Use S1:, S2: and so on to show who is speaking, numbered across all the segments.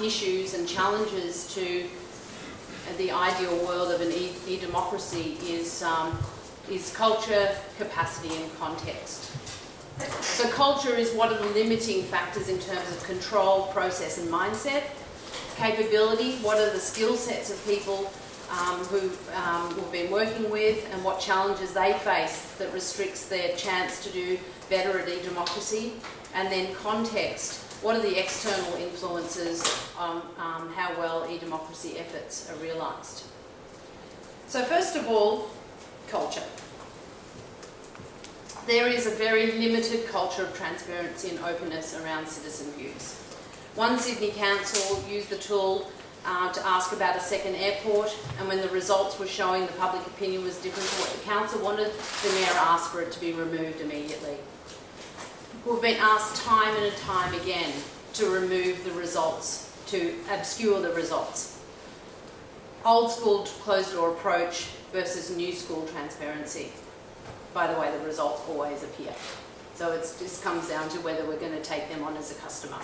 S1: issues and challenges to the ideal world of an e-democracy is culture, capacity and context. So culture is what are the limiting factors in terms of control, process and mindset. Capability, what are the skill sets of people who we've been working with and what challenges they face that restricts their chance to do better at e-democracy. And then context, what are the external influences on how well e-democracy efforts are realised. So first of all, culture. There is a very limited culture of transparency and openness around citizen views. One Sydney council used the tool to ask about a second airport, and when the results were showing the public opinion was different to what the council wanted, the mayor asked for it to be removed immediately. We've been asked time and time again to remove the results, to obscure the results. Old school closed door approach versus new school transparency. By the way, the results always appear. So it just comes down to whether we're going to take them on as a customer.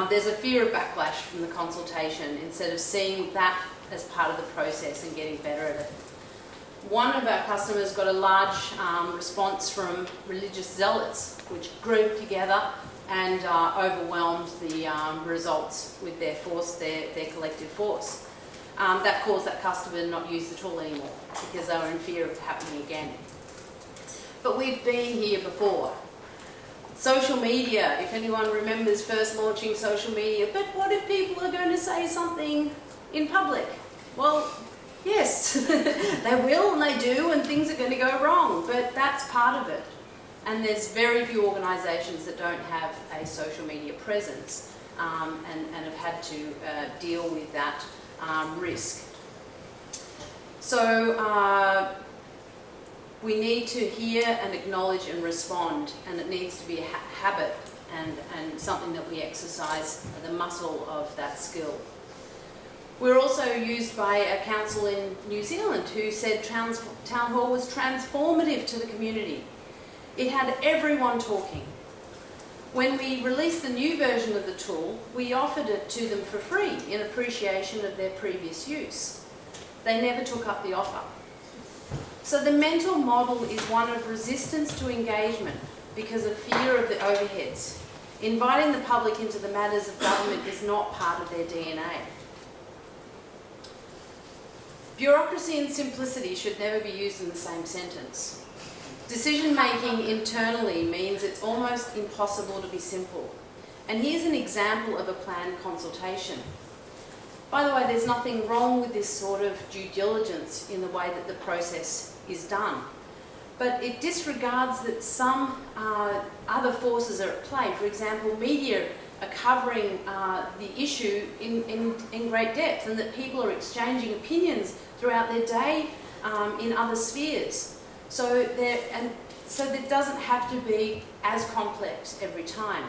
S1: There's a fear of backlash from the consultation instead of seeing that as part of the process and getting better at it. One of our customers got a large response from religious zealots, which grouped together and overwhelmed the results with their force, their collective force. That caused that customer to not use the tool anymore because they were in fear of it happening again. But we've been here before. Social media, if anyone remembers first launching social media, but what if people are going to say something in public? Well, yes, they will and they do, and things are going to go wrong, but that's part of it. And there's very few organisations that don't have a social media presence and have had to deal with that risk. So we need to hear and acknowledge and respond, and it needs to be a habit and something that we exercise, the muscle of that skill. We're also used by a council in New Zealand who said Town Hall was transformative to the community. It had everyone talking. When we released the new version of the tool, we offered it to them for free in appreciation of their previous use. They never took up the offer. So the mental model is one of resistance to engagement because of fear of the overheads. Inviting the public into the matters of government is not part of their DNA. Bureaucracy and simplicity should never be used in the same sentence. Decision-making internally means it's almost impossible to be simple. And here's an example of a planned consultation. By the way, there's nothing wrong with this sort of due diligence in the way that the process is done. But it disregards that some other forces are at play. For example, media are covering the issue in great depth, and that people are exchanging opinions throughout their day in other spheres. So it doesn't have to be as complex every time.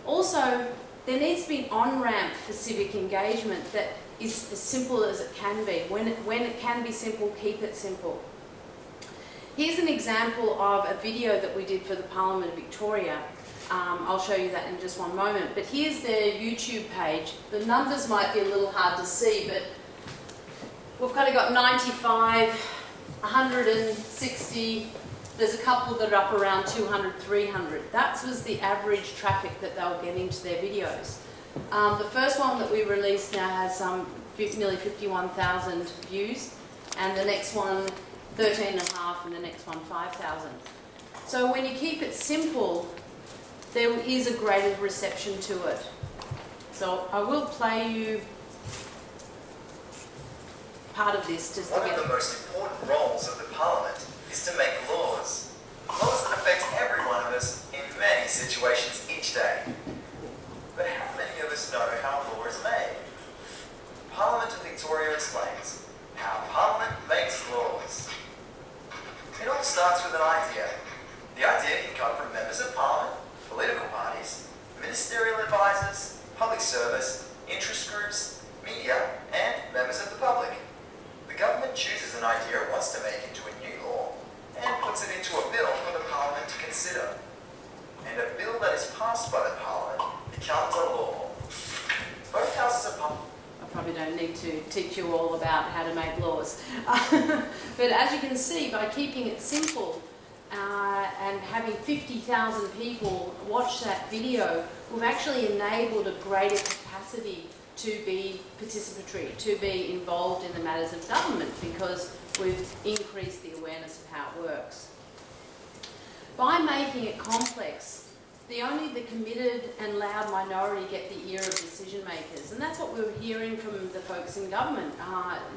S1: Also, there needs to be an on-ramp for civic engagement that is as simple as it can be. When it can be simple, keep it simple. Here's an example of a video that we did for the Parliament of Victoria. I'll show you that in just one moment. But here's their YouTube page. The numbers might be a little hard to see, but we've kind of got 95, 160, there's a couple that are up around 200, 300. That was the average traffic that they were getting to their videos. The first one that we released now has nearly 51,000 views, and the next one 13.5, and the next one 5,000. So when you keep it simple, there is a greater reception to it. So I will play you part of this just to get...
S2: One of the most important roles of the Parliament is to make laws. Laws that affect every one of us in many situations each day. But how many of us know how law is made? Parliament of Victoria explains how Parliament makes laws. It all starts with an idea. The idea can come from members of Parliament, political parties, ministerial advisors, public service, interest groups, media, and members of the public. The government chooses an idea it wants to make into a new law and puts it into a bill for the Parliament to consider. And a bill that is passed by the Parliament becomes a law.
S1: to teach you all about how to make laws. But as you can see, by keeping it simple and having 50,000 people watch that video, we've actually enabled a greater capacity to be participatory, to be involved in the matters of government, because we've increased the awareness of how it works. By making it complex, only the committed and loud minority get the ear of decision makers, and that's what we were hearing from the folks in government,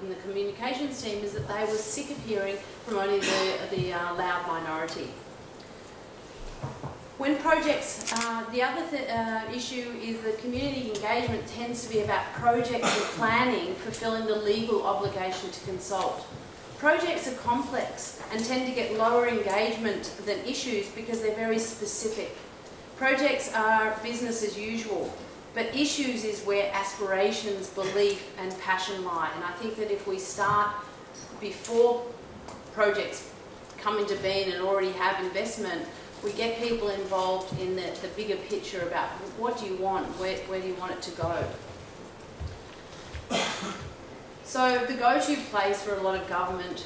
S1: in the communications team, is that they were sick of hearing from only the loud minority. When projects, the other issue is that community engagement tends to be about projects and planning fulfilling the legal obligation to consult. Projects are complex and tend to get lower engagement than issues because they're very specific. Projects are business as usual, but issues is where aspirations, belief and passion lie. And I think that if we start before projects come into being and already have investment, we get people involved in the bigger picture about what do you want, where do you want it to go. So the go-to place for a lot of government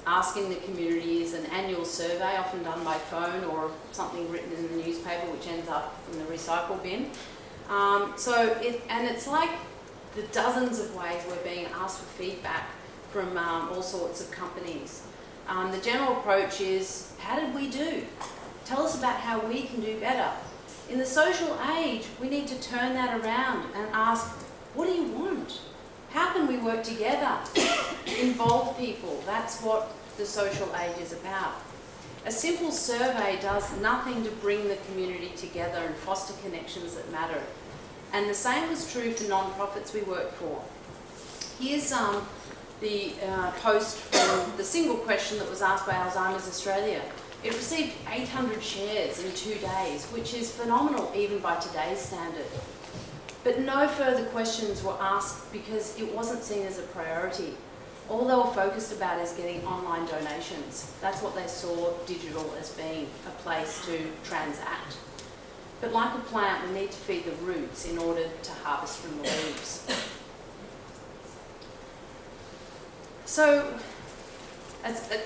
S1: asking the community is an annual survey, often done by phone or something written in the newspaper, which ends up in the recycle bin. It's like the dozens of ways we're being asked for feedback from all sorts of companies. The general approach is, how did we do? Tell us about how we can do better. In the social age, we need to turn that around and ask, what do you want? How can we work together? Involve people. That's what the social age is about. A simple survey does nothing to bring the community together and foster connections that matter. And the same was true for non-profits we work for. Here's the post from the single question that was asked by Alzheimer's Australia. It received 800 shares in 2 days, which is phenomenal even by today's standard. But no further questions were asked because it wasn't seen as a priority. All they were focused about is getting online donations. That's what they saw digital as being a place to transact. But like a plant, we need to feed the roots in order to harvest from the leaves. So,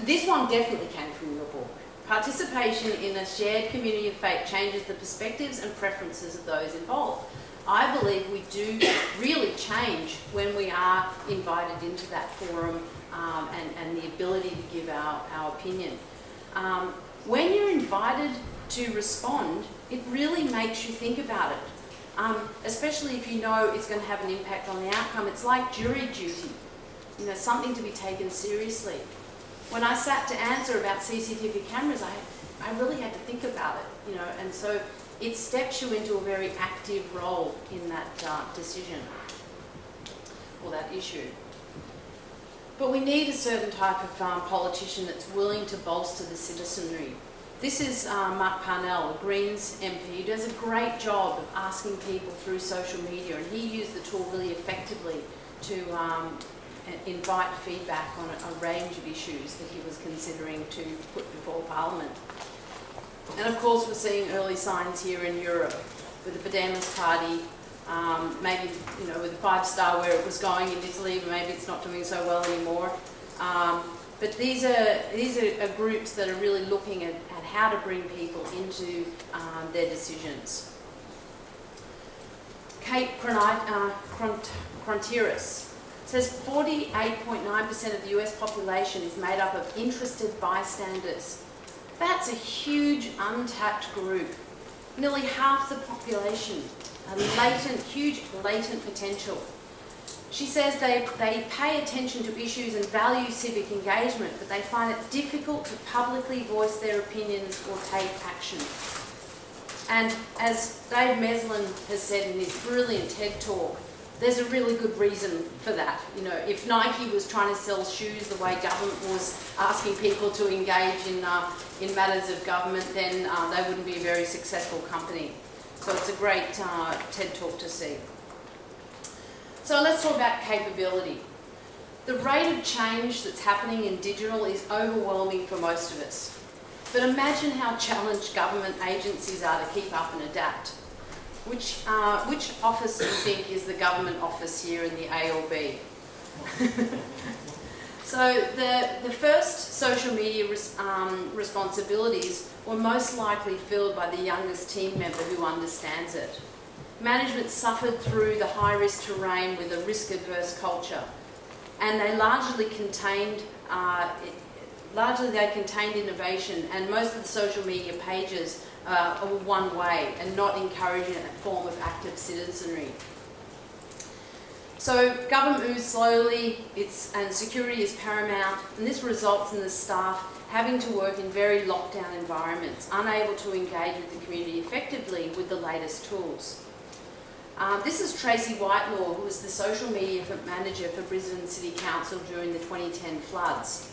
S1: this one definitely came from your book. Participation in a shared community of faith changes the perspectives and preferences of those involved. I believe we do really change when we are invited into that forum and the ability to give our opinion. When you're invited to respond, it really makes you think about it, especially if you know it's going to have an impact on the outcome. It's like jury duty, something to be taken seriously. When I sat to answer about CCTV cameras, I really had to think about it, and so it steps you into a very active role in that decision or that issue. But we need a certain type of politician that's willing to bolster the citizenry. This is Mark Parnell, a Greens MP, who does a great job of asking people through social media, and he used the tool really effectively to invite feedback on a range of issues that he was considering to put before Parliament. And of course we're seeing early signs here in Europe with the Podemos party, maybe with the 5-star where it was going in Italy, but maybe it's not doing so well anymore. But these are groups that are really looking at how to bring people into their decisions. Kate Krontiris says 48.9% of the US population is made up of interested bystanders. That's a huge untapped group. Nearly half the population, huge latent potential. She says they pay attention to issues and value civic engagement, but they find it difficult to publicly voice their opinions or take action. And as Dave Meslin has said in his brilliant TED Talk, there's a really good reason for that. If Nike was trying to sell shoes the way government was asking people to engage in matters of government, then they wouldn't be a very successful company. So it's a great TED Talk to see. So let's talk about capability. The rate of change that's happening in digital is overwhelming for most of us. But imagine how challenged government agencies are to keep up and adapt. Which office do you think is the government office here in the A or B? So the first social media responsibilities were most likely filled by the youngest team member who understands it. Management suffered through the high-risk terrain with a risk-averse culture, and they largely contained innovation, and most of the social media pages are one way and not encouraging a form of active citizenry. So government moves slowly, and security is paramount, and this results in the staff having to work in very lockdown environments, unable to engage with the community effectively with the latest tools. This is Tracy Whitelaw, who was the social media manager for Brisbane City Council during the 2010 floods.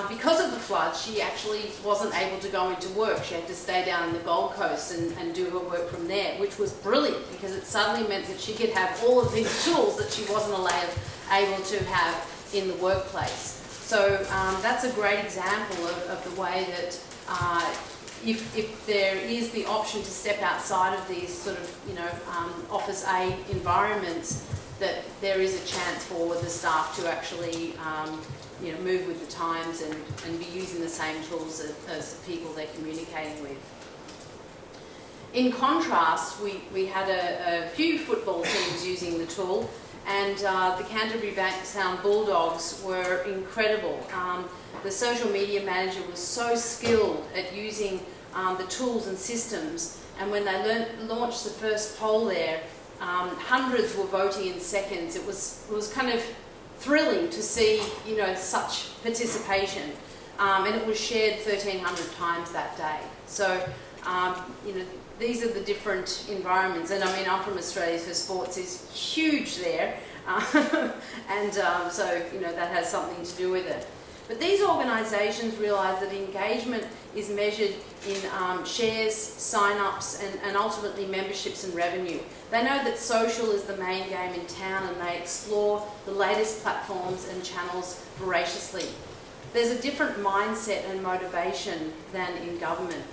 S1: Because of the floods, she actually wasn't able to go into work. She had to stay down in the Gold Coast and do her work from there, which was brilliant because it suddenly meant that she could have all of these tools that she wasn't able to have in the workplace. So that's a great example of the way that if there is the option to step outside of these sort of, Office A environments, that there is a chance for the staff to actually move with the times and be using the same tools as the people they're communicating with. In contrast, we had a few football teams using the tool, and the Canterbury Bankstown Bulldogs were incredible. The social media manager was so skilled at using the tools and systems, and when they launched the first poll there, hundreds were voting in seconds. It was kind of thrilling to see, such participation, and it was shared 1,300 times that day. So, these are the different environments, and I mean, I'm from Australia, so sports is huge there, and so that has something to do with it. But these organisations realise that engagement is measured in shares, sign-ups, and ultimately memberships and revenue. They know that social is the main game in town, and they explore the latest platforms and channels voraciously. There's a different mindset and motivation than in government.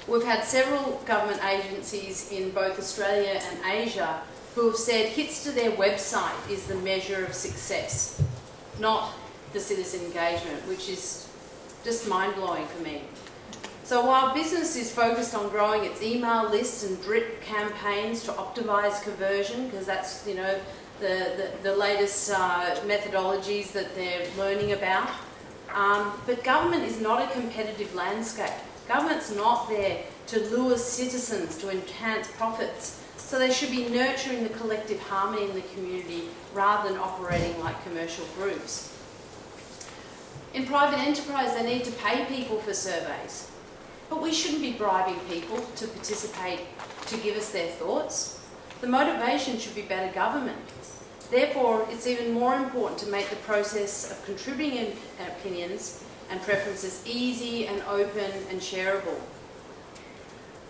S1: We've had several government agencies in both Australia and Asia who have said hits to their website is the measure of success, not the citizen engagement, which is just mind-blowing for me. So while business is focused on growing its email lists and drip campaigns to optimise conversion, because that's the latest methodologies that they're learning about, but government is not a competitive landscape. Government's not there to lure citizens to enhance profits, so they should be nurturing the collective harmony in the community rather than operating like commercial groups. In private enterprise, they need to pay people for surveys, but we shouldn't be bribing people to participate, to give us their thoughts. The motivation should be better government. Therefore, it's even more important to make the process of contributing opinions and preferences easy and open and shareable.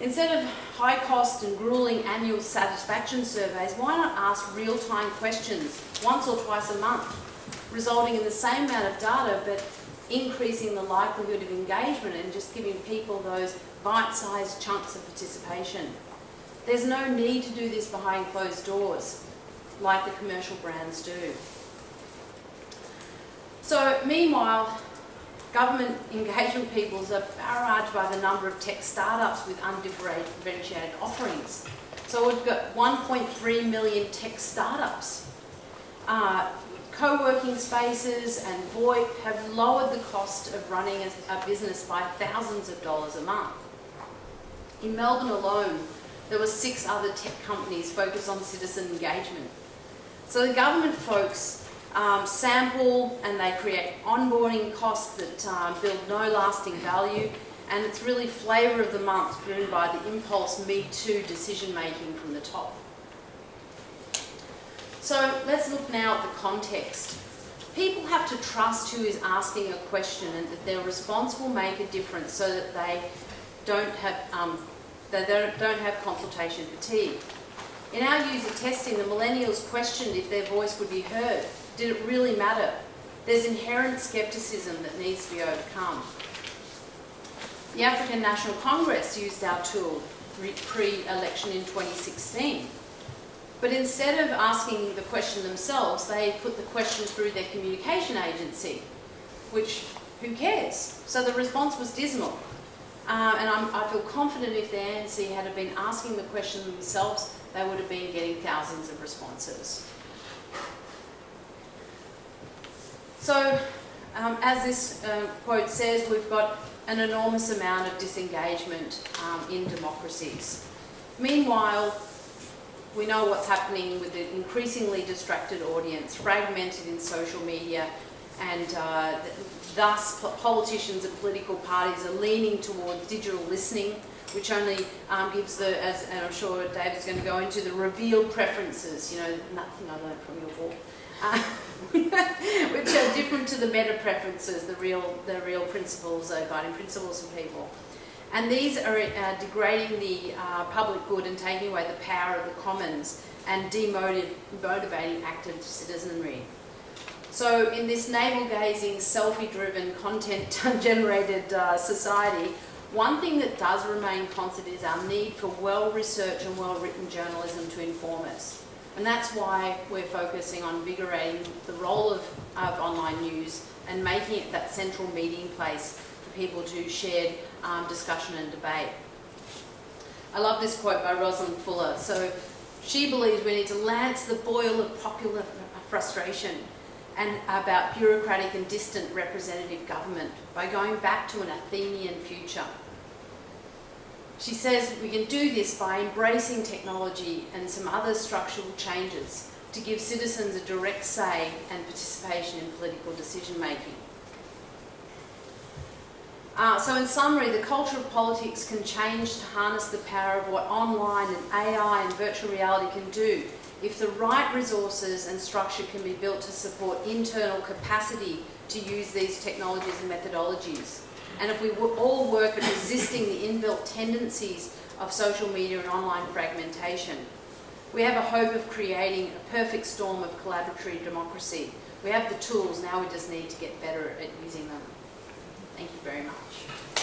S1: Instead of high-cost and grueling annual satisfaction surveys, why not ask real-time questions once or twice a month, resulting in the same amount of data but increasing the likelihood of engagement and just giving people those bite-sized chunks of participation. There's no need to do this behind closed doors like the commercial brands do. So meanwhile, government engagement peoples are barraged by the number of tech startups with undifferentiated offerings. So we've got 1.3 million tech startups. Co-working spaces and VoIP have lowered the cost of running a business by thousands of dollars a month. In Melbourne alone, there were 6 other tech companies focused on citizen engagement. So the government folks sample and they create onboarding costs that build no lasting value, and it's really flavour of the month driven by the impulse Me Too decision making from the top. So let's look now at the context. People have to trust who is asking a question and that their response will make a difference so that they don't have consultation fatigue. In our user testing, the millennials questioned if their voice would be heard. Did it really matter? There's inherent scepticism that needs to be overcome. The African National Congress used our tool pre-election in 2016. But instead of asking the question themselves, they put the question through their communication agency, which, who cares? So the response was dismal. And I feel confident if the ANC had been asking the question themselves, they would have been getting thousands of responses. So, as this quote says, we've got an enormous amount of disengagement in democracies. Meanwhile, we know what's happening with the increasingly distracted audience, fragmented in social media, and thus politicians and political parties are leaning towards digital listening, which only gives the, and I'm sure David's going to go into, the revealed preferences, you know, nothing I learned from your book, which are different to the meta preferences, the real principles, guiding principles of people. And these are degrading the public good and taking away the power of the commons and demotivating active citizenry. So in this navel-gazing, selfie-driven, content-generated society, one thing that does remain constant is our need for well-researched and well-written journalism to inform us. And that's why we're focusing on invigorating the role of online news and making it that central meeting place for people to share discussion and debate. I love this quote by Rosalind Fuller. So she believes we need to lance the boil of popular frustration and about bureaucratic and distant representative government by going back to an Athenian future. She says we can do this by embracing technology and some other structural changes to give citizens a direct say and participation in political decision making. So in summary, the culture of politics can change to harness the power of what online and AI and virtual reality can do if the right resources and structure can be built to support internal capacity to use these technologies and methodologies. And if we all work at resisting the inbuilt tendencies of social media and online fragmentation, we have a hope of creating a perfect storm of collaborative democracy. We have the tools, now we just need to get better at using them. Thank you very much.